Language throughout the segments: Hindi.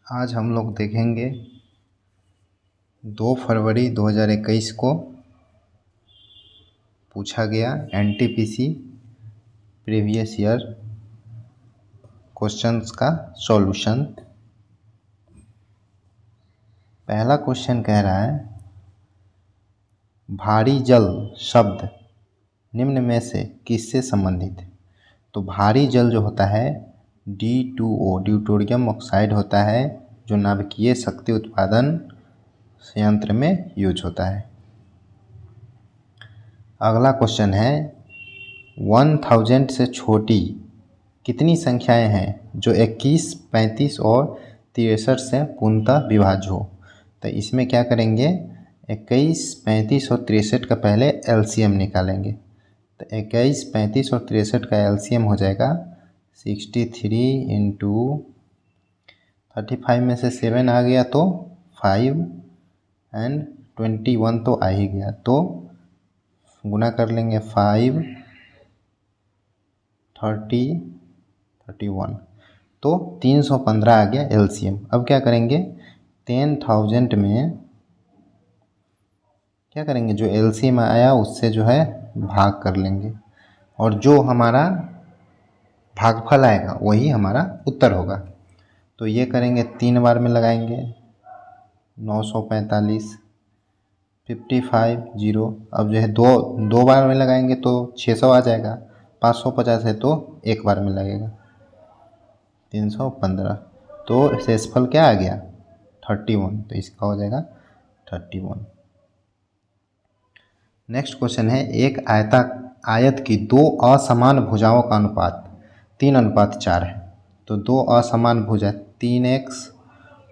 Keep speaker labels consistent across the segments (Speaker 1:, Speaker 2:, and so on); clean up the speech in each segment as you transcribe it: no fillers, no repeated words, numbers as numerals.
Speaker 1: आज हम लोग देखेंगे 2 फरवरी 2021 को पूछा गया एनटीपीसी प्रीवियस ईयर क्वेश्चंस का सॉल्यूशन। पहला क्वेश्चन कह रहा है भारी जल शब्द निम्न में से किससे संबंधित है। तो भारी जल जो होता है D2O ड्यूटोरियम ऑक्साइड होता है, जो नाभिकीय शक्ति उत्पादन संयंत्र में यूज होता है। अगला क्वेश्चन है 1000 से छोटी कितनी संख्याएं हैं जो 21, 35 और 63 से पूर्णतः विभाज्य हो। तो इसमें क्या करेंगे, 21, 35 और 63 का पहले एलसीएम निकालेंगे। तो 21, 35 और 63 का एलसीएम हो जाएगा 63 इंटू 35 में से 7 आ गया तो 5 एंड 21 तो आ ही गया, तो गुना कर लेंगे 5, 30, 31 तो 315 आ गया एलसीएम। अब क्या करेंगे 10,000 में क्या करेंगे, जो एलसीएम आया उससे जो है भाग कर लेंगे और जो हमारा भागफल आएगा वही हमारा उत्तर होगा। तो ये करेंगे 3 बार में लगाएंगे 945, 55, 0। अब जो है दो बार में लगाएंगे तो 600 आ जाएगा, 550 है तो एक बार में लगेगा 315। तो शेषफल क्या आ गया 31, तो इसका हो जाएगा 31। नेक्स्ट क्वेश्चन है एक आयत की 2 असमान भुजाओं का अनुपात 3:4 है। तो 2 असमान भुजा 3x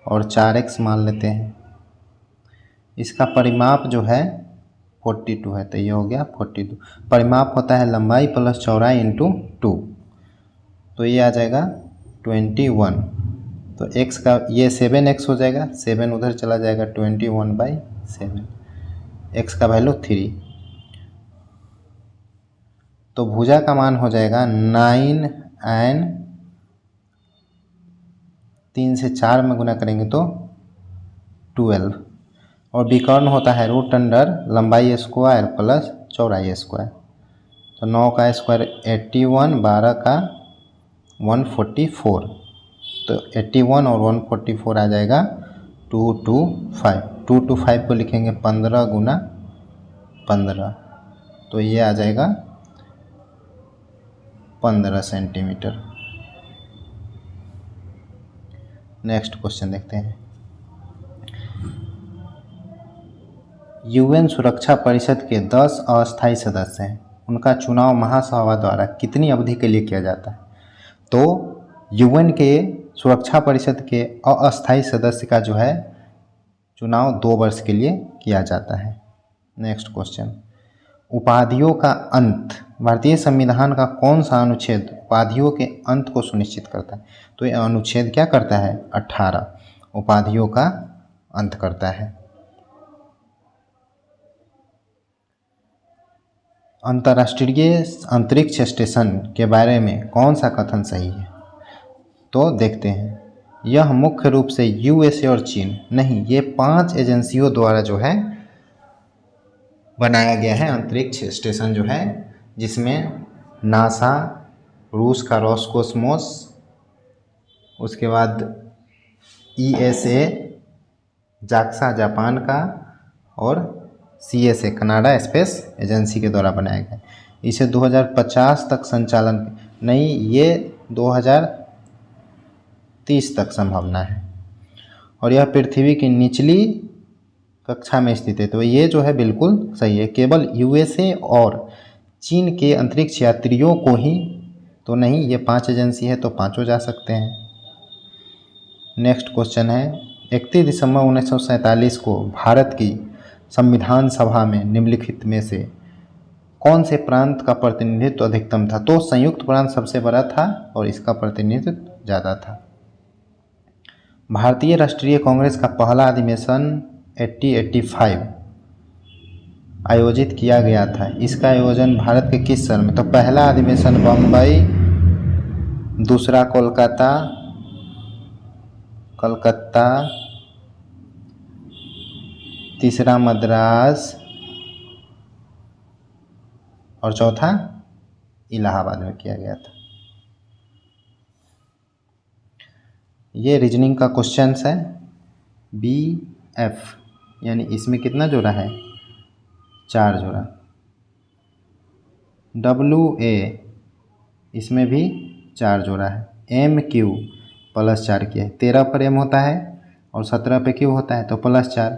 Speaker 1: और 4x मान लेते हैं। इसका परिमाप जो है 42 है, तो ये हो गया 42। परिमाप होता है लंबाई प्लस चौड़ाई इंटू 2, तो ये आ जाएगा 21। तो x का ये 7x हो जाएगा, 7 उधर चला जाएगा 21/7, x का वैल्यू 3। तो भुजा का मान हो जाएगा 9 एंड 3 से 4 में गुना करेंगे तो 12। और विकर्ण होता है रूट अंडर लंबाई स्क्वायर प्लस चौड़ाई स्क्वायर। तो 9 का स्क्वायर 81, 12 का 144, तो 81 और 144 आ जाएगा 225। 225 को लिखेंगे 15 गुना 15, तो ये आ जाएगा 15 सेंटीमीटर। नेक्स्ट क्वेश्चन देखते हैं। यूएन सुरक्षा परिषद के 10 अस्थायी सदस्य हैं, उनका चुनाव महासभा द्वारा कितनी अवधि के लिए किया जाता है। तो यूएन के सुरक्षा परिषद के अस्थायी सदस्य का जो है चुनाव 2 वर्ष के लिए किया जाता है। नेक्स्ट क्वेश्चन, उपाधियों का अंत भारतीय संविधान का कौन सा अनुच्छेद उपाधियों के अंत को सुनिश्चित करता है। तो यह अनुच्छेद क्या करता है 18 उपाधियों का अंत करता है। अंतर्राष्ट्रीय अंतरिक्ष स्टेशन के बारे में कौन सा कथन सही है। तो देखते हैं, यह मुख्य रूप से यूएसए और चीन नहीं, ये 5 एजेंसियों द्वारा जो है बनाया गया है अंतरिक्ष स्टेशन जो है, जिसमें नासा, रूस का रोसकोसमोस, उसके बाद ईएसए जाक्सा जापान का, और सीएसए कनाडा स्पेस एजेंसी के द्वारा बनाया गया। इसे 2050 तक संचालन नहीं, ये 2030 तक संभावना है। और यह पृथ्वी की निचली कक्षा में स्थित है, तो ये जो है बिल्कुल सही है। केवल यूएसए और चीन के अंतरिक्ष यात्रियों को ही तो नहीं, ये 5 एजेंसी है तो 5 जा सकते हैं। नेक्स्ट क्वेश्चन है 31 दिसंबर 1947 को भारत की संविधान सभा में निम्नलिखित में से कौन से प्रांत का प्रतिनिधित्व अधिकतम था। तो संयुक्त प्रांत सबसे बड़ा था और इसका प्रतिनिधित्व ज़्यादा था। भारतीय राष्ट्रीय कांग्रेस का पहला अधिवेशन 1885 आयोजित किया गया था। इसका आयोजन भारत के किस शहर में। तो पहला अधिवेशन बम्बई, दूसरा कोलकाता, कलकत्ता, तीसरा मद्रास और चौथा इलाहाबाद में किया गया था। ये रीजनिंग का क्वेश्चन है। BF यानी इसमें कितना जोड़ा है, 4 जोड़ा। WA इसमें भी 4 जोड़ा है। MQ +4 किया है, 13 पर M होता है और 17 पे Q होता है तो +4।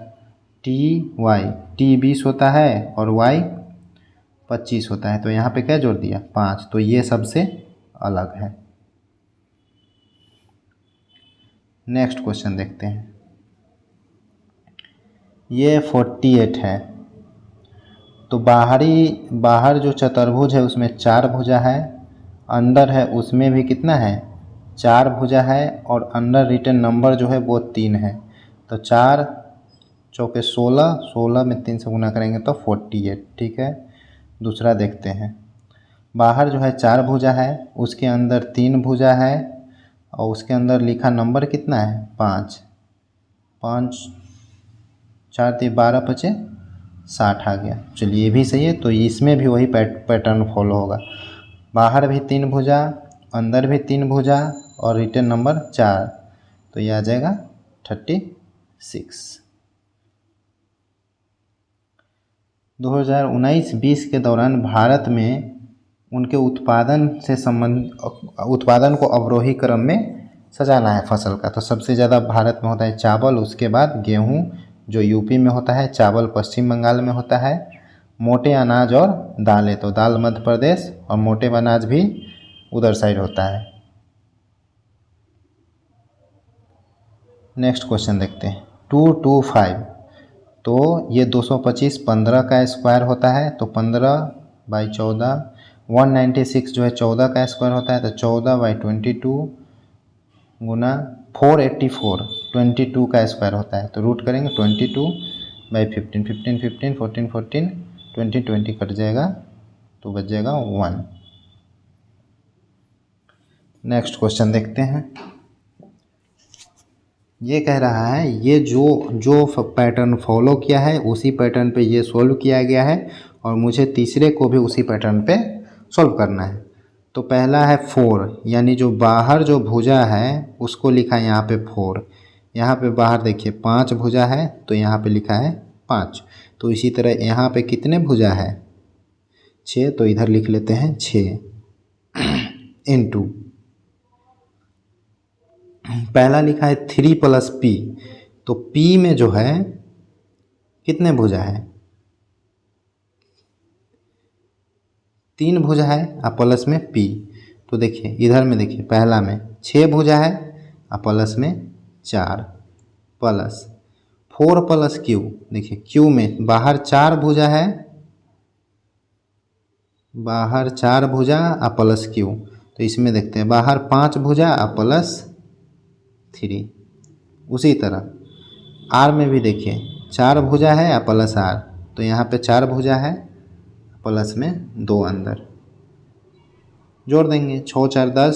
Speaker 1: TY T 20 होता है और Y 25 होता है तो यहाँ पे क्या जोड़ दिया, 5। तो ये सबसे अलग है। नेक्स्ट क्वेश्चन देखते हैं। ये 48 है। तो बाहर जो चतुर्भुज है उसमें 4 भुजा है, अंदर है उसमें भी कितना है, 4 भुजा है और अंदर रिटन नंबर जो है वो 3 है। तो 4 चौके 16, 16 में 3 से गुना करेंगे तो 48। ठीक है। दूसरा देखते हैं। बाहर जो है 4 भुजा है, उसके अंदर 3 भुजा है और उसके अंदर लिखा नंबर कितना है, 5। 5 4 3 12 5 60 आ गया। चलिए ये भी सही है। तो इसमें भी वही पैटर्न फॉलो होगा। बाहर भी 3 भुजा, अंदर भी 3 भुजा और रिटर्न नंबर 4, तो ये आ जाएगा 36। 2019-20 के दौरान भारत में उनके उत्पादन को अवरोही क्रम में सजाना है फसल का। तो सबसे ज़्यादा भारत में होता है चावल, उसके बाद गेहूँ जो यूपी में होता है, चावल पश्चिम बंगाल में होता है, मोटे अनाज और दालें, तो दाल मध्य प्रदेश और मोटे अनाज भी उधर साइड होता है। नेक्स्ट क्वेश्चन देखते हैं। 225, तो ये 225 15 का स्क्वायर होता है तो 15/14। 196 जो है 14 का स्क्वायर होता है तो 14/22 गुना 484 22 का स्क्वायर होता है तो रूट करेंगे 22/15, 15 15 14 14 20 20 कट जाएगा तो बच जाएगा 1। नेक्स्ट क्वेश्चन देखते हैं। ये कह रहा है ये जो पैटर्न फॉलो किया है उसी पैटर्न पे ये सॉल्व किया गया है और मुझे तीसरे को भी उसी पैटर्न पे सॉल्व करना है। तो पहला है 4, यानी जो बाहर जो भुजा है उसको लिखा है यहाँ पे 4। यहाँ पे बाहर देखिए 5 भुजा है तो यहाँ पे लिखा है 5। तो इसी तरह यहाँ पे कितने भुजा है, 6, तो इधर लिख लेते हैं 6 इनटू पहला लिखा है 3 + P, तो P में जो है कितने भुजा है, 3 भुजा है और प्लस में P। तो देखिए इधर में देखिए पहला में 6 भुजा है और प्लस में 4 प्लस 4 + Q। देखिए Q में बाहर 4 भुजा है, बाहर 4 भुजा और प्लस Q। तो इसमें देखते हैं बाहर 5 भुजा और प्लस 3। उसी तरह R में भी देखिए 4 भुजा है या प्लस R, तो यहाँ पे 4 भुजा है प्लस में 2 अंदर जोड़ देंगे। 6 4 10,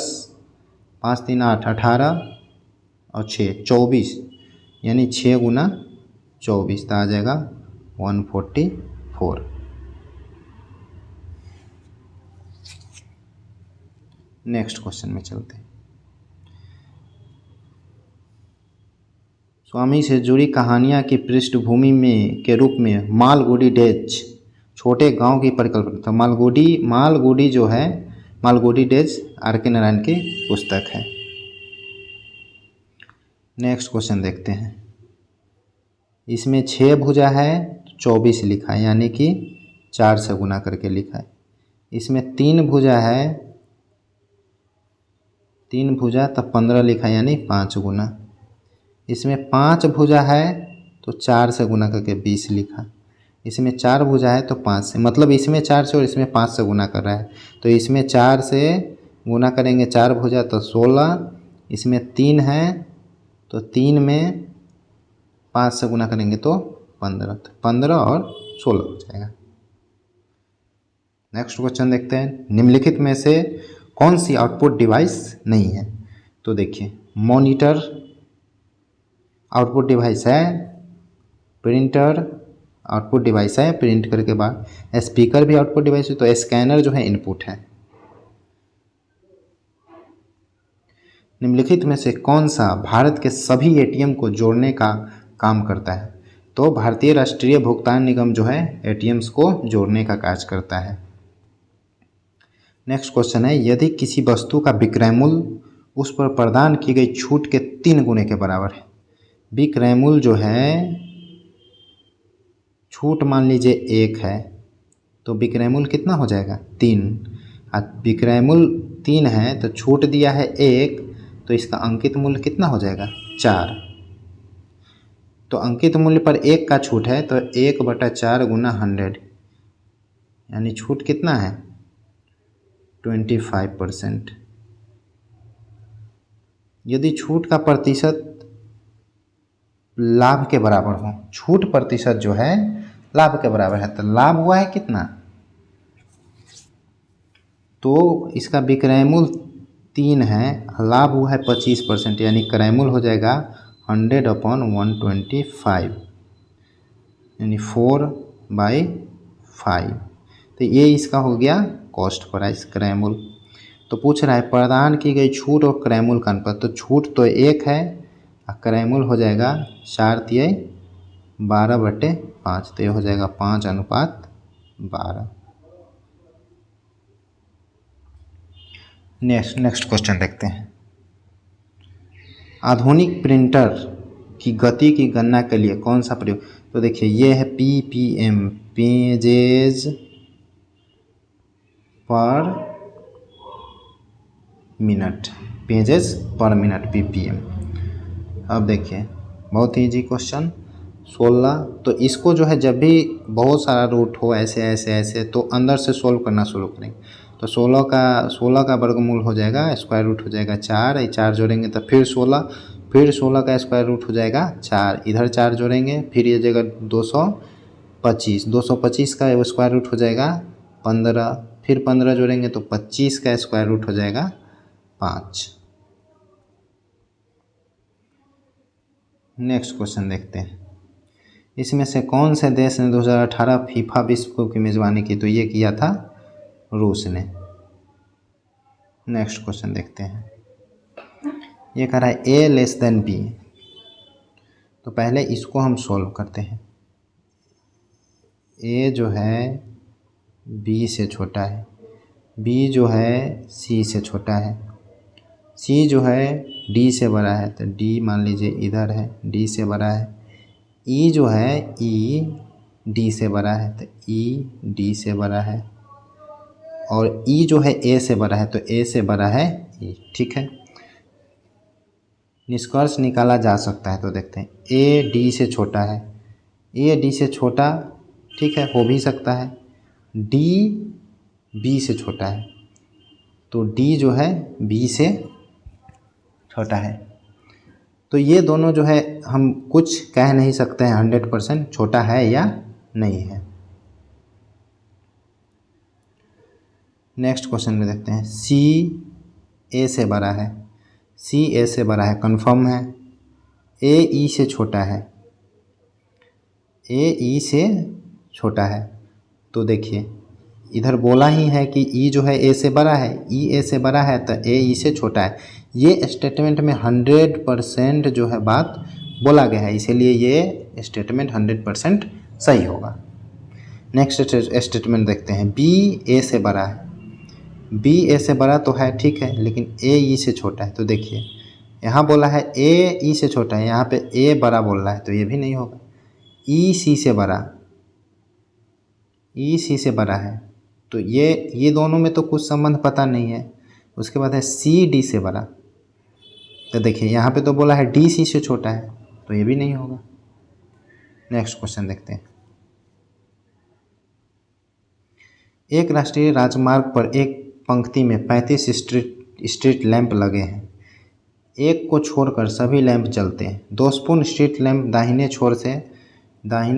Speaker 1: 5 3 8 18 और 6 24, यानी 6 गुना 24 तो आ जाएगा 144। नेक्स्ट क्वेश्चन में चलते हैं। स्वामी से जुड़ी कहानियाँ की पृष्ठभूमि में के रूप में मालगुडी डेज छोटे गांव की परिकल्पना। तो मालगुडी जो है मालगुडी डेज R.K. नारायण की पुस्तक है। नेक्स्ट क्वेश्चन देखते हैं। इसमें 6 भुजा है 24 लिखा है, यानी कि 4 से गुना करके लिखा है। इसमें 3 भुजा है, 3 भुजा तो 15 लिखा है, यानी 5 गुना। इसमें 5 भुजा है तो 4 से गुना करके 20 लिखा। इसमें 4 भुजा है तो 5 से, मतलब इसमें 4 से और इसमें 5 से गुना कर रहा है। तो इसमें 4 से गुना करेंगे 4 भुजा तो 16, इसमें 3 है तो 3 में 5 से गुना करेंगे तो 15, तो 15 और 16 हो जाएगा। नेक्स्ट क्वेश्चन देखते हैं। निम्नलिखित में से कौन सी आउटपुट डिवाइस नहीं है। तो देखिए मॉनिटर, आउटपुट डिवाइस है प्रिंटर, आउटपुट डिवाइस है प्रिंट करके बाद, स्पीकर भी आउटपुट डिवाइस है, तो स्कैनर जो है इनपुट है। निम्नलिखित में से कौन सा भारत के सभी एटीएम को जोड़ने का काम करता है? तो भारतीय राष्ट्रीय भुगतान निगम जो है एटीएम्स को जोड़ने का कार्य करता है। नेक्स्ट क्वेश्चन है, यदि किसी वस्तु का विक्रय मूल्य उस पर प्रदान की गई छूट के 3 गुने के बराबर है। विक्रय मूल्य जो है, छूट मान लीजिए 1 है तो विक्रय मूल्य कितना हो जाएगा 3। विक्रय मूल्य 3 है तो छूट दिया है 1, तो इसका अंकित मूल्य कितना हो जाएगा 4। तो अंकित मूल्य पर 1 का छूट है तो 1/4 गुना 100, यानी छूट कितना है 25%। यदि छूट का प्रतिशत लाभ के बराबर हो, छूट प्रतिशत जो है लाभ के बराबर है, तो लाभ हुआ है कितना, तो इसका विक्रय मूल्य 3 है, लाभ हुआ है 25%, यानी क्रय मूल्य हो जाएगा 100/125, यानी 4/5। तो ये इसका हो गया कॉस्ट प्राइस, क्रय मूल्य। तो पूछ रहा है प्रदान की गई छूट और क्रय मूल्य का अनुपात, तो छूट तो 1 है और क्रय मूल्य हो जाएगा 4×12/5, तो ये हो जाएगा 5:12। नेक्स्ट क्वेश्चन देखते हैं, आधुनिक प्रिंटर की गति की गणना के लिए कौन सा प्रयोग? तो देखिए ये है PPM, पेजेज पर मिनट, पेजेस पर मिनट, PPM। अब देखिए बहुत ईजी क्वेश्चन 16, तो इसको जो है जब भी बहुत सारा रूट हो ऐसे ऐसे ऐसे तो अंदर से सोल्व करना शुरू करेंगे। तो 16 का वर्गमूल हो जाएगा, स्क्वायर रूट हो जाएगा 4, 4 जोड़ेंगे तो फिर 16, फिर 16 का स्क्वायर रूट हो जाएगा 4, इधर 4 जोड़ेंगे फिर ये जगह 225 का स्क्वायर रूट हो जाएगा 15, फिर 15 जोड़ेंगे तो 25 का स्क्वायर रूट हो जाएगा 5। नेक्स्ट क्वेश्चन देखते हैं, इसमें से कौन से देश ने 2018 फीफा विश्व कप की मेज़बानी की? तो ये किया था रूस ने। नेक्स्ट क्वेश्चन देखते हैं, ये कह रहा है A < B, तो पहले इसको हम सॉल्व करते हैं। A जो है B से छोटा है, B जो है C से छोटा है, C जो है D से बड़ा है, तो D मान लीजिए इधर है, D से बड़ा है। E जो है E D से बड़ा है, तो E D से बड़ा है। और E जो है A से बड़ा है, तो A से बड़ा है E, ठीक है। निष्कर्ष निकाला जा सकता है, तो देखते हैं A D से छोटा है, A D से छोटा, ठीक है, हो भी सकता है। D B से छोटा है, तो D जो है B से छोटा है। तो ये दोनों जो है हम कुछ कह नहीं सकते हैं 100% छोटा है या नहीं है। नेक्स्ट क्वेश्चन में देखते हैं, C A से बड़ा है, C A से बड़ा है, कंफर्म है। A E से छोटा है, A E से छोटा है, तो देखिए इधर बोला ही है कि E जो है A से बड़ा है, E A से बड़ा है, तो A E से छोटा है। ये स्टेटमेंट में 100% जो है बात बोला गया है, इसीलिए ये स्टेटमेंट 100% सही होगा। नेक्स्ट स्टेटमेंट देखते हैं, B A से बड़ा है, B A से बड़ा तो है, ठीक है, लेकिन A E से छोटा है। तो देखिए यहाँ बोला है A E से छोटा है, यहाँ पे A बड़ा बोल रहा है, तो ये भी नहीं होगा। E C से बड़ा, E C से बड़ा है, तो ये दोनों में तो कुछ संबंध पता नहीं है। उसके बाद है C D से बड़ा, तो देखिए यहाँ पे तो बोला है D C से छोटा है, तो ये भी नहीं होगा। नेक्स्ट क्वेश्चन देखते हैं, एक राष्ट्रीय राजमार्ग पर एक पंक्ति में 35 स्ट्रीट लैंप लगे हैं, एक को छोड़कर सभी लैंप जलते हैं। दोषपूर्ण स्ट्रीट लैंप दाहिने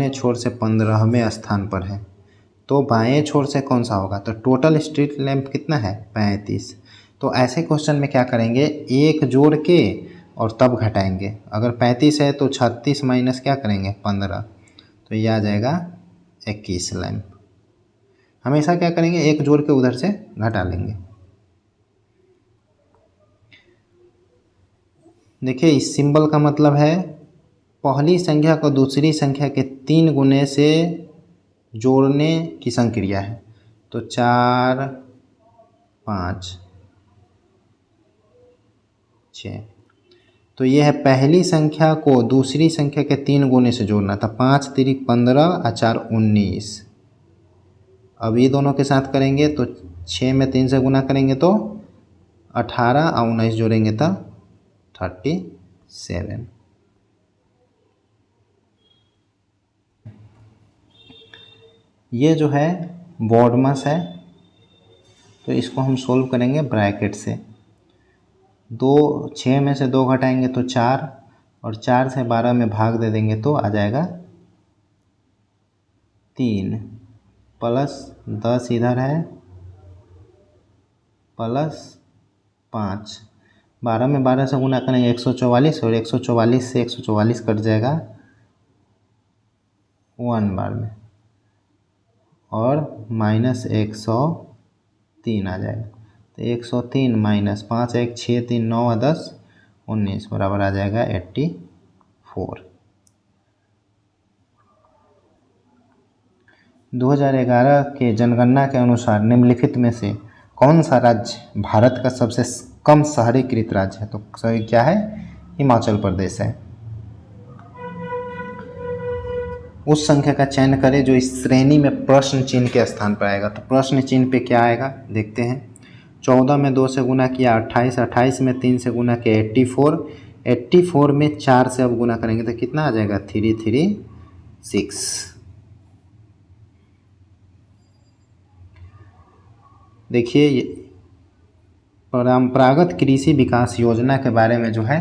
Speaker 1: छोर से 15वें स्थान पर है, तो बाएं छोर से कौन सा होगा? तो टोटल स्ट्रीट लैंप कितना है 35। तो ऐसे क्वेश्चन में क्या करेंगे, एक जोड़ के और तब घटाएंगे। अगर 35 है तो 36 माइनस क्या करेंगे 15, तो ये आ जाएगा 21 लैंप। हमेशा क्या करेंगे, एक जोड़ के उधर से घटा लेंगे। देखिए इस सिंबल का मतलब है पहली संख्या को दूसरी संख्या के 3 गुने से जोड़ने की संक्रिया है। तो 4 5 6, तो ये है पहली संख्या को दूसरी संख्या के 3 गुने से जोड़ना था। 5 तिरिक 15 और 4 19। अब ये दोनों के साथ करेंगे तो 6 में 3 से गुना करेंगे तो 18 और 19 जोड़ेंगे तो 37। ये जो है बॉडमस है, तो इसको हम सोल्व करेंगे ब्रैकेट से। 6 में से 2 घटाएंगे तो 4, और 4 से 12 में भाग दे देंगे तो आ जाएगा 3, प्लस 10 इधर है, प्लस 5। 12 में 12 से गुना करेंगे 144, और 144 से 144 कट जाएगा 1 बार में, और माइनस 103 आ जाएगा। तो 103 माइनस 5 1 6 3 9 और 10 19 बराबर आ जाएगा 84। 2011 के जनगणना के अनुसार निम्नलिखित में से कौन सा राज्य भारत का सबसे कम शहरीकृत राज्य है? तो सही क्या है, हिमाचल प्रदेश है। उस संख्या का चयन करें जो इस श्रेणी में प्रश्न चिन्ह के स्थान पर आएगा। तो प्रश्न चिन्ह पे क्या आएगा देखते हैं। 14 में 2 से गुना किया 28, 28 में 3 से गुना किया 84, 84 में 4 से अब गुना करेंगे तो कितना आ जाएगा 336। देखिए परंपरागत कृषि विकास योजना के बारे में जो है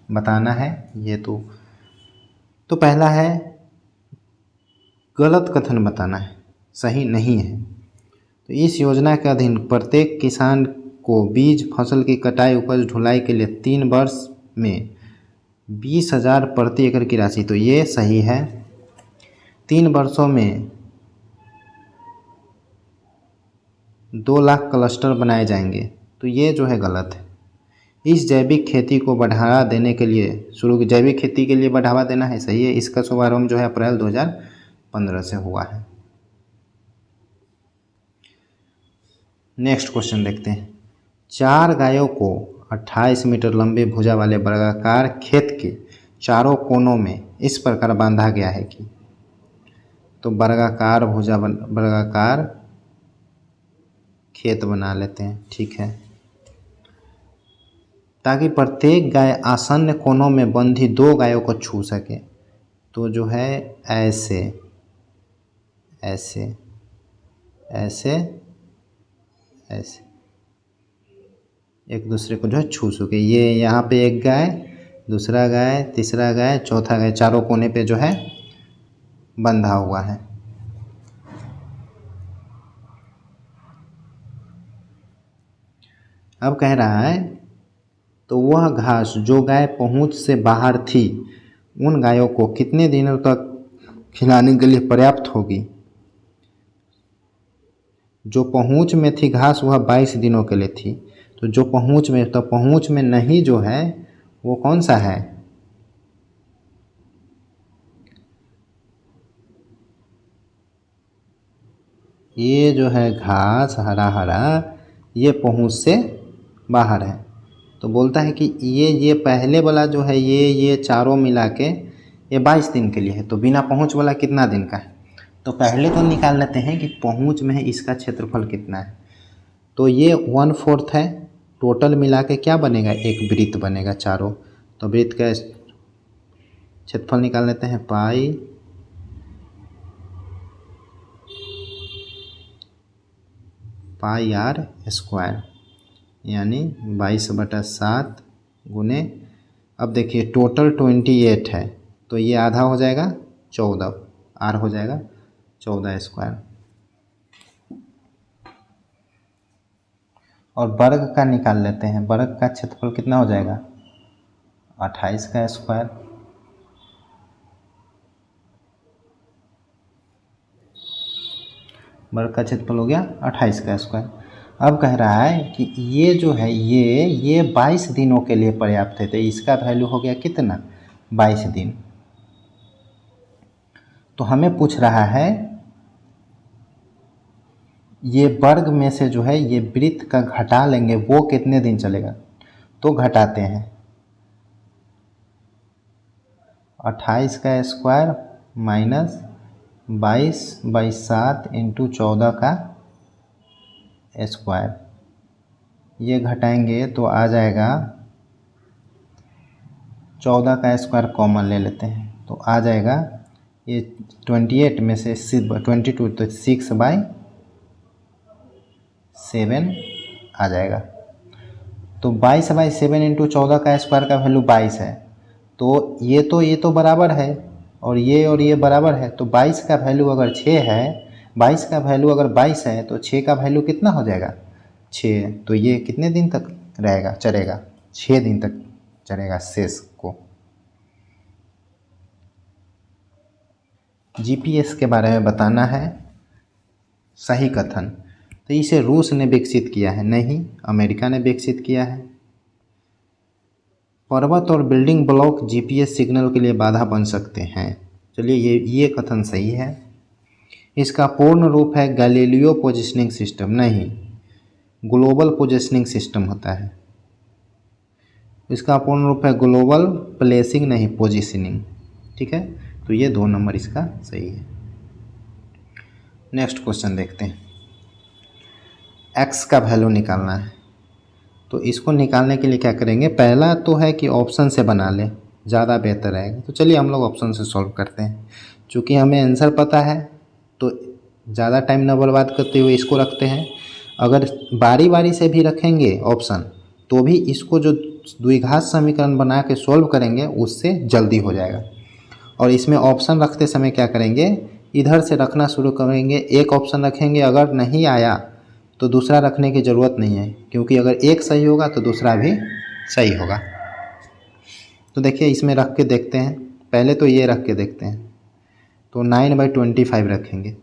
Speaker 1: बताना है। ये तो पहला है गलत कथन बताना है, सही नहीं है। तो इस योजना के अधीन प्रत्येक किसान को बीज फसल की कटाई उपज ढुलाई के लिए 3 वर्ष में 20,000 प्रति एकड़ की राशि, तो ये सही है। 3 वर्षों में 2 लाख क्लस्टर बनाए जाएंगे, तो ये जो है गलत है। इस जैविक खेती को बढ़ावा देने के लिए जैविक खेती के लिए बढ़ावा देना है, सही है। इसका शुभारंभ जो है अप्रैल 2015 से हुआ है। नेक्स्ट क्वेश्चन देखते हैं। 4 गायों को 28 मीटर लंबे भुजा वाले वर्गाकार खेत के चारों कोनों में इस प्रकार बांधा गया है कि, तो वर्गाकार खेत बना लेते हैं, ठीक है, ताकि प्रत्येक गाय आसन्न कोनों में बंधी 2 गायों को छू सके। तो जो है ऐसे ऐसे ऐसे ऐसे एक दूसरे को जो है छू सके। ये यहाँ पे एक गाय, दूसरा गाय, तीसरा गाय, चौथा गाय, चारों कोने पे जो है बंधा हुआ है। अब कह रहा है तो वह घास जो गाय पहुंच से बाहर थी उन गायों को कितने दिनों तक खिलाने के लिए पर्याप्त होगी? जो पहुंच में थी घास वह 22 दिनों के लिए थी। तो जो पहुंच में, तो पहुंच में नहीं जो है वो कौन सा है? ये जो है घास हरा हरा, ये पहुंच से बाहर है। तो बोलता है कि ये पहले वाला जो है ये चारों मिला के ये 22 दिन के लिए है। तो बिना पहुंच वाला कितना दिन का है? तो पहले तो निकाल लेते हैं कि पहुंच में है इसका क्षेत्रफल कितना है। तो ये 1/4 है। टोटल मिला के क्या बनेगा, एक वृत्त बनेगा चारों। तो वृत्त का क्षेत्रफल निकाल लेते हैं, पाई आर स्क्वायर, यानी 22/7 गुने, अब देखिए टोटल 28 है तो ये आधा हो जाएगा 14, आर हो जाएगा 14 स्क्वायर। और वर्ग का निकाल लेते हैं, वर्ग का क्षेत्रफल कितना हो जाएगा, 28 का स्क्वायर, वर्ग का क्षेत्रफल हो गया 28 का स्क्वायर। अब कह रहा है कि ये जो है ये 22 दिनों के लिए पर्याप्त है, तो इसका वैल्यू हो गया कितना, 22 दिन। तो हमें पूछ रहा है ये वर्ग में से जो है ये वृत्त का घटा लेंगे वो कितने दिन चलेगा। तो घटाते हैं, 28 का स्क्वायर माइनस 22/7 इंटू 14 का स्क्वायर, ये घटाएंगे तो आ जाएगा 14 का स्क्वायर कॉमन ले लेते हैं तो आ जाएगा ये 28 में से 22 तो 6/7 आ जाएगा। तो 22/7 इंटू 14 का स्क्वायर का वैल्यू 22 है, तो ये तो बराबर है और ये बराबर है, तो 22 का वैल्यू अगर 6 है, 22 का वैल्यू अगर 22 है तो 6 का वैल्यू कितना हो जाएगा, 6। तो ये कितने दिन तक रहेगा, चलेगा 6 दिन तक चलेगा शेष को। जीपीएस के बारे में बताना है, सही कथन। तो इसे रूस ने विकसित किया है, नहीं अमेरिका ने विकसित किया है। पर्वत और बिल्डिंग ब्लॉक जीपीएस सिग्नल के लिए बाधा बन सकते हैं, चलिए ये कथन सही है। इसका पूर्ण रूप है गैलीलियो पोजिशनिंग सिस्टम, नहीं ग्लोबल पोजिशनिंग सिस्टम होता है। इसका पूर्ण रूप है ग्लोबल प्लेसिंग, नहीं पोजिशनिंग, ठीक है। तो ये 2 नंबर इसका सही है। नेक्स्ट क्वेश्चन देखते हैं, एक्स का वैल्यू निकालना है। तो इसको निकालने के लिए क्या करेंगे, पहला तो है कि ऑप्शन से बना लें, ज़्यादा बेहतर रहेगा। तो चलिए हम लोग ऑप्शन से सॉल्व करते हैं, चूँकि हमें आंसर पता है तो ज़्यादा टाइम न बर्बाद करते हुए इसको रखते हैं। अगर बारी बारी से भी रखेंगे ऑप्शन तो भी इसको जो द्विघात समीकरण बना के सॉल्व करेंगे उससे जल्दी हो जाएगा। और इसमें ऑप्शन रखते समय क्या करेंगे, इधर से रखना शुरू करेंगे, एक ऑप्शन रखेंगे, अगर नहीं आया तो दूसरा रखने की ज़रूरत नहीं है, क्योंकि अगर एक सही होगा तो दूसरा भी सही होगा। तो देखिए इसमें रख के देखते हैं, पहले तो ये रख के देखते हैं। तो 9/25 रखेंगे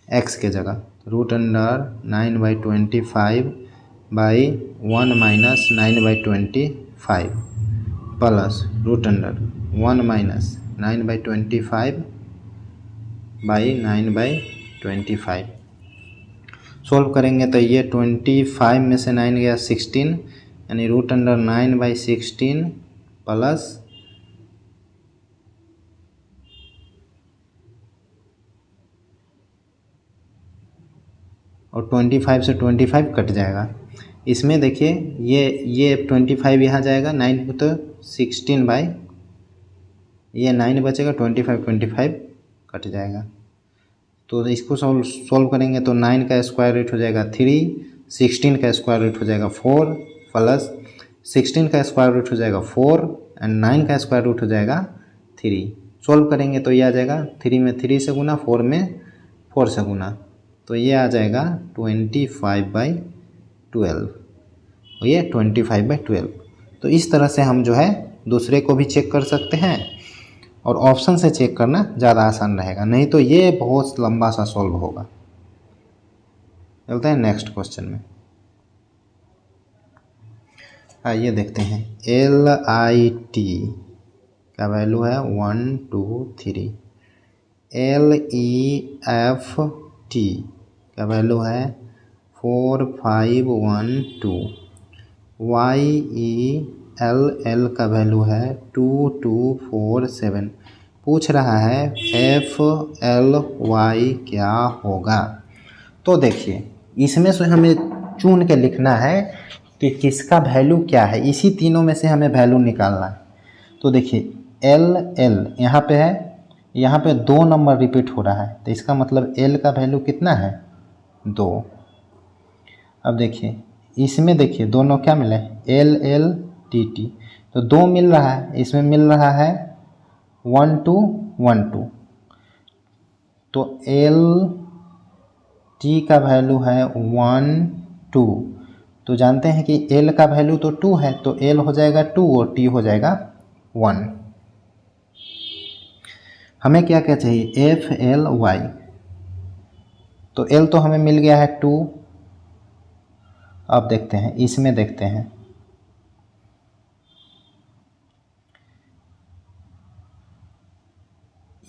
Speaker 1: x के जगह, √9/25/1 माइनस 9/25 प्लस √1 माइनस 9/25/9/25। सोल्व करेंगे तो ये 25 में से 9 गया 16, यानी √9/16 प्लस और 25 से 25 कट जाएगा। इसमें देखिए ये 25 यहाँ जाएगा, 9 को तो 16 बाई ये 9 बचेगा, 25 कट जाएगा। तो इसको सोल्व करेंगे तो 9 का स्क्वायर रूट हो जाएगा 3, 16 का स्क्वायर रूट हो जाएगा 4 प्लस 16 का स्क्वायर रूट हो जाएगा 4 एंड 9 का स्क्वायर रूट हो जाएगा 3। सोल्व करेंगे तो ये आ जाएगा 3 में 3 से गुना, 4 में 4 से गुना, तो ये आ जाएगा 25/12, और ये 25/12। तो इस तरह से हम जो है दूसरे को भी चेक कर सकते हैं और ऑप्शन से चेक करना ज़्यादा आसान रहेगा, नहीं तो ये बहुत लंबा सा सॉल्व होगा। चलते हैं नेक्स्ट क्वेश्चन में। आइए देखते हैं, LIT का वैल्यू है 1 2 3, LEFT का वैल्यू है 4 5 1 2, YELL का वैल्यू है 2 2 4 7। पूछ रहा है FLY क्या होगा। तो देखिए इसमें से हमें चुन के लिखना है कि किसका वैल्यू क्या है, इसी तीनों में से हमें वैल्यू निकालना है। तो देखिए LL यहाँ पे है, यहाँ पे 2 नंबर रिपीट हो रहा है, तो इसका मतलब L का वैल्यू कितना है, 2। अब देखिए इसमें देखिए दोनों क्या मिले, LLTT, तो 2 मिल रहा है, इसमें मिल रहा है 1 2 1 2, तो LT का वैल्यू है 1 2। तो जानते हैं कि L का वैल्यू तो 2 है, तो L हो जाएगा 2 और T हो जाएगा 1। हमें क्या क्या चाहिए, एफ एल वाई। तो एल तो हमें मिल गया है 2। अब देखते हैं, इसमें देखते हैं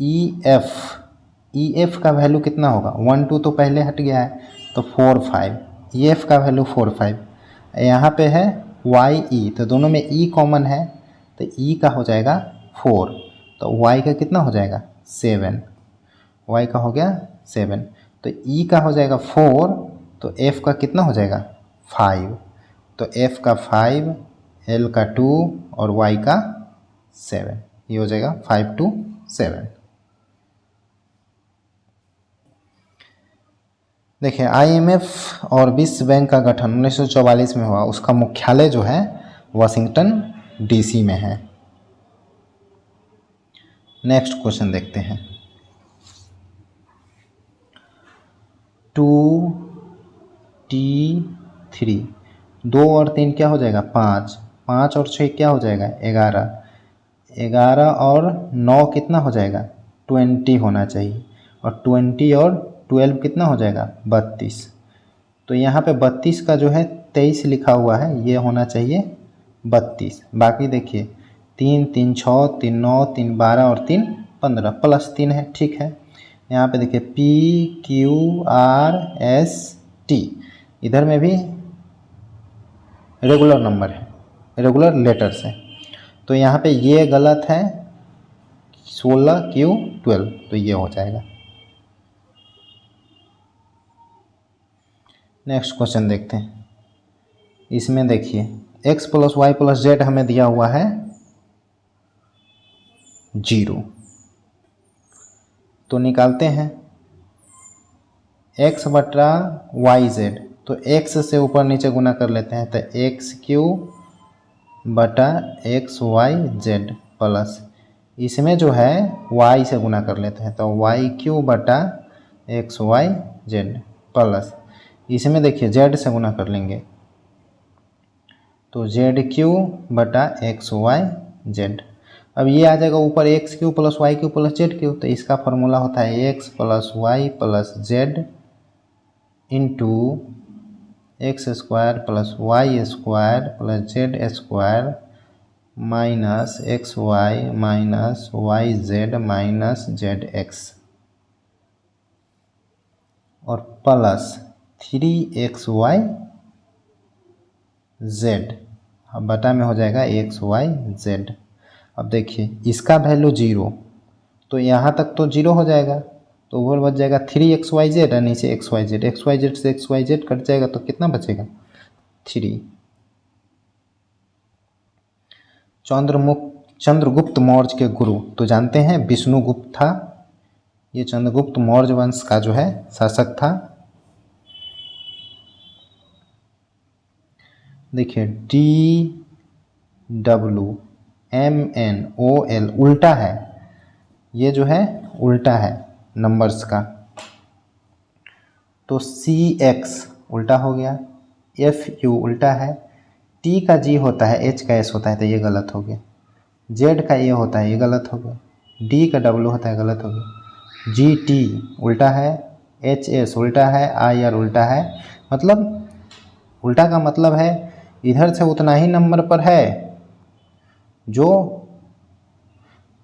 Speaker 1: ई एफ का वैल्यू कितना होगा, 1 2 तो पहले हट गया है, तो 4 5। ई एफ का वैल्यू 4 5। यहाँ पे है वाई ई, तो दोनों में ई कॉमन है, तो ई का हो जाएगा 4, तो वाई का कितना हो जाएगा 7। वाई का हो गया 7, तो ई का हो जाएगा 4, तो एफ का कितना हो जाएगा 5। तो एफ का 5, एल का 2 और वाई का 7। ये हो जाएगा 5 2 7। देखिए आईएमएफ और विश्व बैंक का गठन 1944 में हुआ। उसका मुख्यालय जो है वाशिंगटन डीसी में है। नेक्स्ट क्वेश्चन देखते हैं। 2T3, 2 और 3 क्या हो जाएगा 5, 5 और 6 क्या हो जाएगा 11, 11 और 9 कितना हो जाएगा 20 होना चाहिए, और 20 और 12 कितना हो जाएगा 32। तो यहाँ पे 32 का जो है 23 लिखा हुआ है, ये होना चाहिए 32। बाकी देखिए 3 3 6 3 9 3 12 और 3 15 प्लस 3 है, ठीक है। यहाँ पे देखिए PQRST, इधर में भी रेगुलर नंबर है, रेगुलर लेटर्स है, तो यहाँ पे ये गलत है 16Q12, तो ये हो जाएगा। नेक्स्ट क्वेश्चन देखते हैं। इसमें देखिए x + y + z हमें दिया हुआ है 0, तो निकालते हैं x बटा वाई जेड। तो x से ऊपर नीचे गुना कर लेते हैं, तो XQ बटा XYZ प्लस इसमें जो है y से गुना कर लेते हैं, तो YQ बटा XYZ प्लस इसमें देखिए z से गुना कर लेंगे, तो ZQ बटा XYZ। अब ये आ जाएगा ऊपर XQ + YQ + ZQ, तो इसका फॉर्मूला होता है x + y + z into x² + y² + z² minus xy minus yz minus zx और प्लस 3xyz। अब बटा में हो जाएगा xyz। अब देखिए इसका वैल्यू 0, तो यहाँ तक तो 0 हो जाएगा, तो ऊपर बच जाएगा 3xyz और नीचे xyz, xyz से xyz कट जाएगा, तो कितना बचेगा 3। चंद्रगुप्त मौर्य के गुरु तो जानते हैं विष्णुगुप्त था। ये चंद्रगुप्त मौर्य वंश का जो है शासक था। देखिए DWMNOL उल्टा है, ये जो है उल्टा है नंबर्स का, तो CX उल्टा हो गया, FU उल्टा है, T का G होता है, H का S होता है, तो ये गलत हो गया, Z का A होता है, ये गलत हो गया, D का W होता है, गलत हो गया, GT उल्टा है, HS उल्टा है, IR उल्टा है। मतलब उल्टा का मतलब है इधर से उतना ही नंबर पर है, जो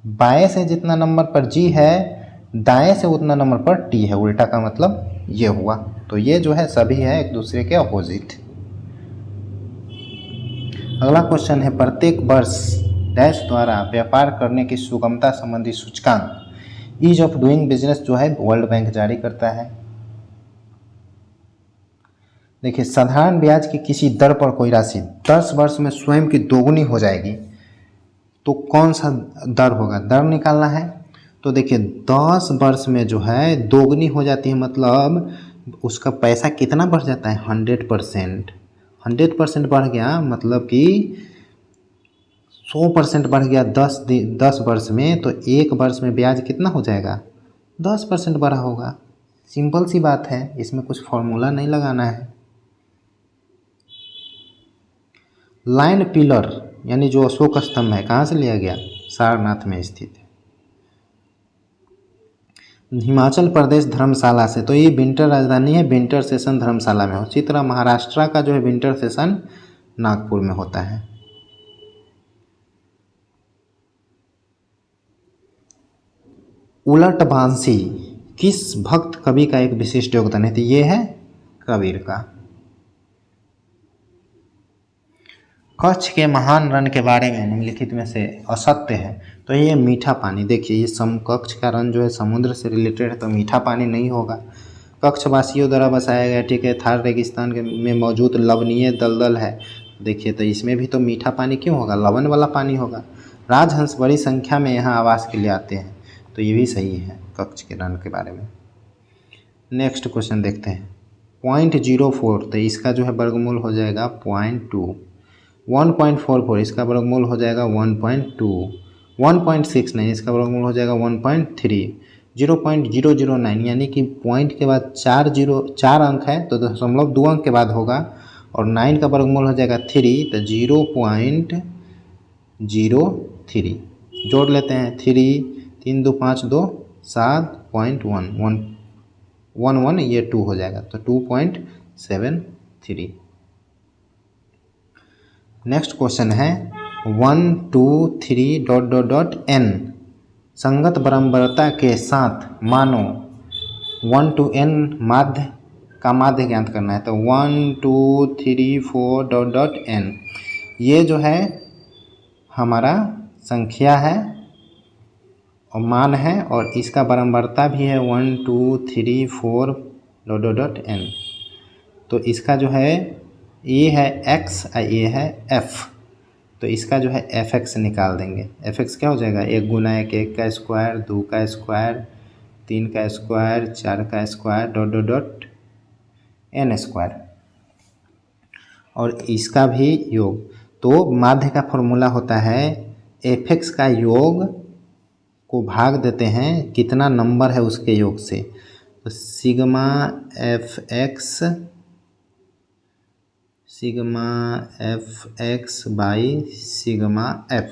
Speaker 1: बाएं से जितना नंबर पर G है दाएं से उतना नंबर पर T है। उल्टा का मतलब ये हुआ, तो ये जो है सभी है एक दूसरे के अपोजिट। अगला क्वेश्चन है, प्रत्येक वर्ष डैश द्वारा व्यापार करने की सुगमता संबंधी सूचकांक ईज ऑफ डूइंग बिजनेस जो है वर्ल्ड बैंक जारी करता है। देखिए साधारण ब्याज की किसी दर पर कोई राशि 10 वर्ष में स्वयं की दोगुनी हो जाएगी, तो कौन सा दर होगा, दर निकालना है। तो देखिए 10 वर्ष में जो है दोगुनी हो जाती है, मतलब उसका पैसा कितना बढ़ जाता है 100%। 100% बढ़ गया मतलब कि 100% बढ़ गया 10 वर्ष में, तो एक वर्ष में ब्याज कितना हो जाएगा 10% बढ़ा होगा। सिंपल सी बात है, इसमें कुछ फॉर्मूला नहीं लगाना है। लाइन पिलर यानी जो अशोक स्तंभ है कहाँ से लिया गया? सारनाथ में स्थित है। हिमाचल प्रदेश धर्मशाला से, तो ये विंटर राजधानी है, विंटर सेशन धर्मशाला में हो। इसी तरह महाराष्ट्र का जो है विंटर सेशन नागपुर में होता है। उलट बांसी किस भक्त कवि का एक विशिष्ट योगदान है? तो ये है कबीर का। कच्छ के महान रण के बारे में निम्नलिखित में से असत्य है? तो ये मीठा पानी। देखिए ये कच्छ का रण जो है समुद्र से रिलेटेड है, तो मीठा पानी नहीं होगा। कच्छवासियों द्वारा बसाया गया, ठीक है। थार रेगिस्तान में मौजूद लवणीय दलदल है। देखिए तो इसमें भी तो मीठा पानी क्यों होगा? लवण वाला पानी होगा। राजहंस बड़ी संख्या में यहाँ आवास के लिए आते हैं, तो ये भी सही है कच्छ के रण के बारे में। नेक्स्ट क्वेश्चन देखते हैं। 0.04, तो इसका जो है वर्गमूल हो जाएगा 0.2। 1.44 इसका वर्गमूल हो जाएगा 1.2। 1.69 इसका वर्गमूल हो जाएगा 1.3। 0.009 यानी कि पॉइंट के बाद 4 अंक है, तो 2 अंक के बाद होगा, और 9 का वर्गमूल हो जाएगा 3, तो 0.03 जोड़ लेते हैं। 3 3 2 5 2 7.11 ये 2 हो जाएगा, तो 2.73। नेक्स्ट क्वेश्चन है 1 2 3 ... n संगत बराबरता के साथ मानो 1 to n माध्य का माध्य ज्ञात करना है। तो 1 2 3 4 ... n ये जो है हमारा संख्या है और मान है, और इसका बराबरता भी है 1 2 3 4 ... n। तो इसका जो है ये है x और ये है f, तो इसका जो है fx निकाल देंगे। fx क्या हो जाएगा? 1 गुना 1 1 का स्क्वायर, 2 का स्क्वायर, 3 का स्क्वायर, 4 का स्क्वायर ... n स्क्वायर, और इसका भी योग। तो माध्य का फॉर्मूला होता है fx का योग को भाग देते हैं कितना नंबर है उसके योग से, तो sigma fx by sigma f,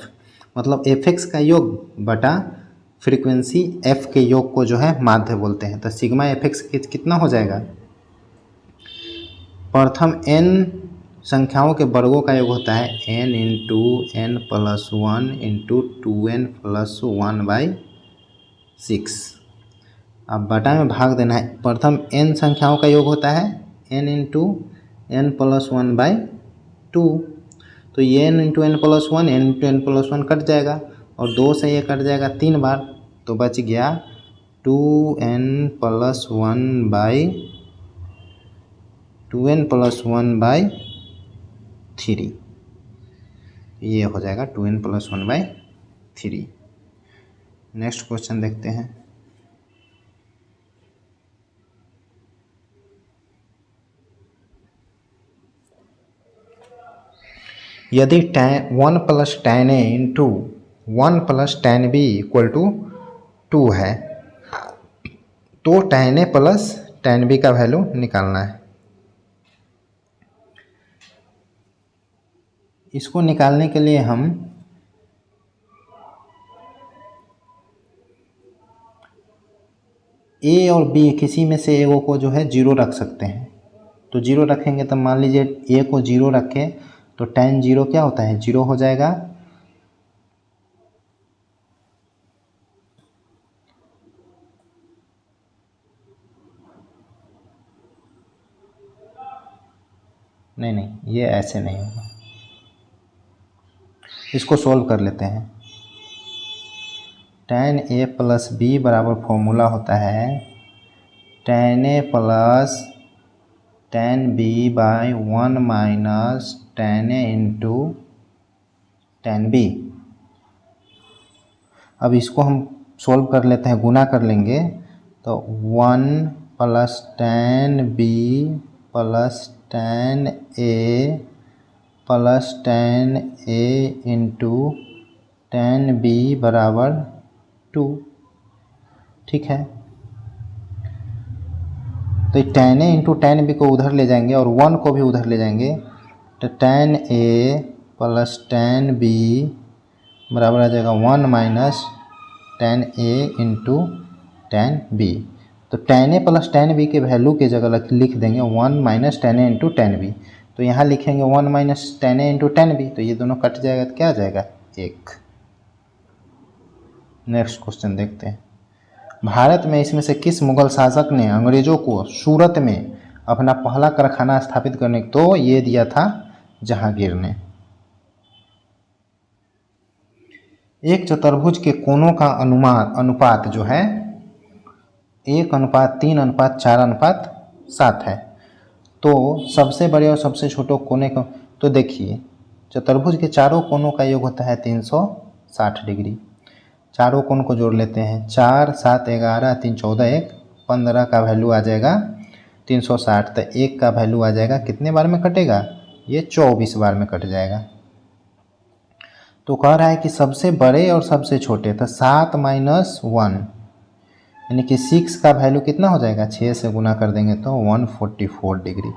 Speaker 1: मतलब fx का योग बटा फ्रीक्वेंसी f के योग को जो है माध्य बोलते हैं। तो सिग्मा fx कितना हो जाएगा? प्रथम n संख्याओं के वर्गों का योग होता है n into n plus 1 into 2n plus 1/6। अब बटा में भाग देना है। प्रथम n संख्याओं का योग होता है n इंटू n प्लस 1/2, तो ये n into n plus 1 n into n plus 1 cut जाएगा, और 2 से ये कट जाएगा 3 बार, तो बच गया 2n प्लस 1/3, ये हो जाएगा 2n प्लस 1/3। नेक्स्ट क्वेश्चन देखते हैं। यदि 1 + tan a into 1 + tan b equal to 2 है, तो tan a + tan b का वैल्यू निकालना है। इसको निकालने के लिए हम a और b किसी में से एगो को जो है 0 रख सकते हैं। तो 0 रखेंगे तो मान लीजिए a को 0 रखें, तो tan 0 क्या होता है? 0 हो जाएगा। नहीं, ये ऐसे नहीं होगा। इसको सोल्व कर लेते हैं। tan a + b बराबर फॉर्मूला होता है tan a + tan b by 1 minus tan a into tan b। अब इसको हम सोल्व कर लेते हैं, गुना कर लेंगे, तो 1 + tan b + tan a + tan a into tan b बराबर 2। ठीक है, तो tan a into tan b को उधर ले जाएंगे और 1 को भी उधर ले जाएंगे, तो tan a plus tan b बराबर आ जाएगा 1 minus tan a into tan b। तो tan a plus tan b के वैल्यू की जगह लिख देंगे 1 minus tan a into tan b। तो यहाँ लिखेंगे 1 minus tan a into tan b, तो ये दोनों कट जाएगा तो क्या आ जाएगा 1। नेक्स्ट क्वेश्चन देखते हैं। भारत में इसमें से किस मुगल शासक ने अंग्रेजों को सूरत में अपना पहला कारखाना स्थापित करने तो ये दिया था जहांगीर ने। एक चतुर्भुज के कोणों का अनुपात जो है 1:3:4:7 है। तो सबसे बड़े और सबसे छोटे कोने को तो देखिए, चतुर्भुज के चारों कोनों का योग होता है 360 डिग्री। चारों कोण को जोड़ लेते हैं, 4 7 11 3 14 1 15 का वैल्यू आ जाएगा 360। तो 1 का वैल्यू आ जाएगा कितने बार में कटेगा, ये 24 बार में कट जाएगा। तो कह रहा है कि सबसे बड़े और सबसे छोटे, तो 7 माइनस 1 यानी कि 6 का वैल्यू कितना हो जाएगा, 6 से गुना कर देंगे तो 144 डिग्री।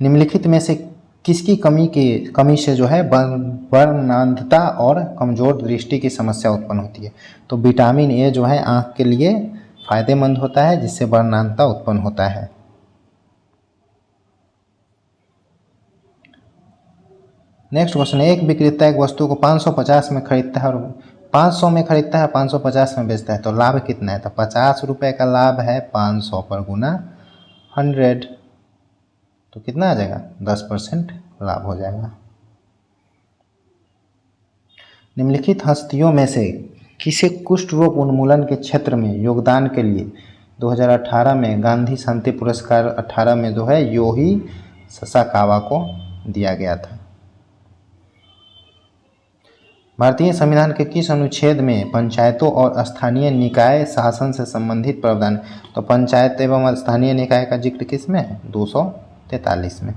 Speaker 1: निम्नलिखित में से किसकी कमी से जो है वर्णांधता और कमजोर दृष्टि की समस्या उत्पन्न होती है। तो विटामिन ए जो है आँख के लिए फायदेमंद होता है, जिससे वर्णांधता उत्पन्न होता है। नेक्स्ट क्वेश्चन, एक विक्रेता एक वस्तु को 550 में खरीदता है और 500 में खरीदता है, 550 में बेचता है, तो लाभ कितना है। तो 50 रुपये का लाभ है, 500 पर गुना 100, तो कितना आ जाएगा 10% लाभ हो जाएगा। निम्नलिखित हस्तियों में से किसे कुष्ठ रोग उन्मूलन के क्षेत्र में योगदान के लिए 2018 में गांधी शांति पुरस्कार 18 में जो है योही ससाकावा को दिया गया था। भारतीय संविधान के किस अनुच्छेद में पंचायतों और स्थानीय निकाय शासन से संबंधित प्रावधान। तो पंचायत एवं स्थानीय निकाय का जिक्र किस में है, 243 में।